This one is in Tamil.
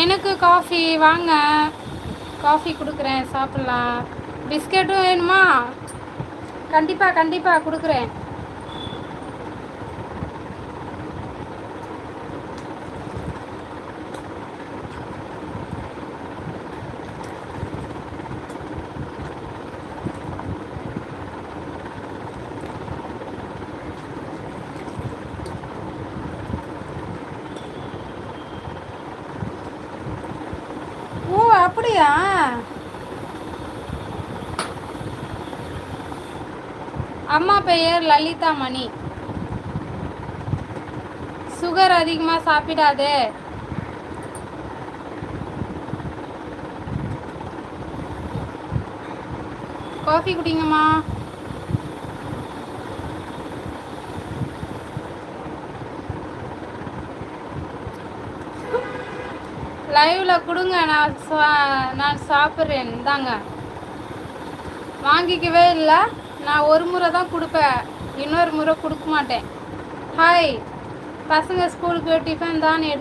எனக்கு காஃபி வாங்க, காஃபி கொடுக்குறேன், சாப்பிட்லாம். பிஸ்கெட்டும் வேணுமா? கண்டிப்பாக கண்டிப்பாக கொடுக்குறேன். ஓ அப்படியா? அம்மா பெயர் லலிதா மணி. சுகர் அதிகமாக சாப்பிடாதே. காஃபி குடிங்கம்மா. லைவில் கொடுங்க, நான் சாப்பிட்றேன். தாங்க, வாங்கிக்கவே இல்லை. நான் ஒரு முறை தான் கொடுப்பேன், இன்னொரு முறை கொடுக்க மாட்டேன். ஹாய், பசங்க ஸ்கூலுக்கு டிஃபன் தான்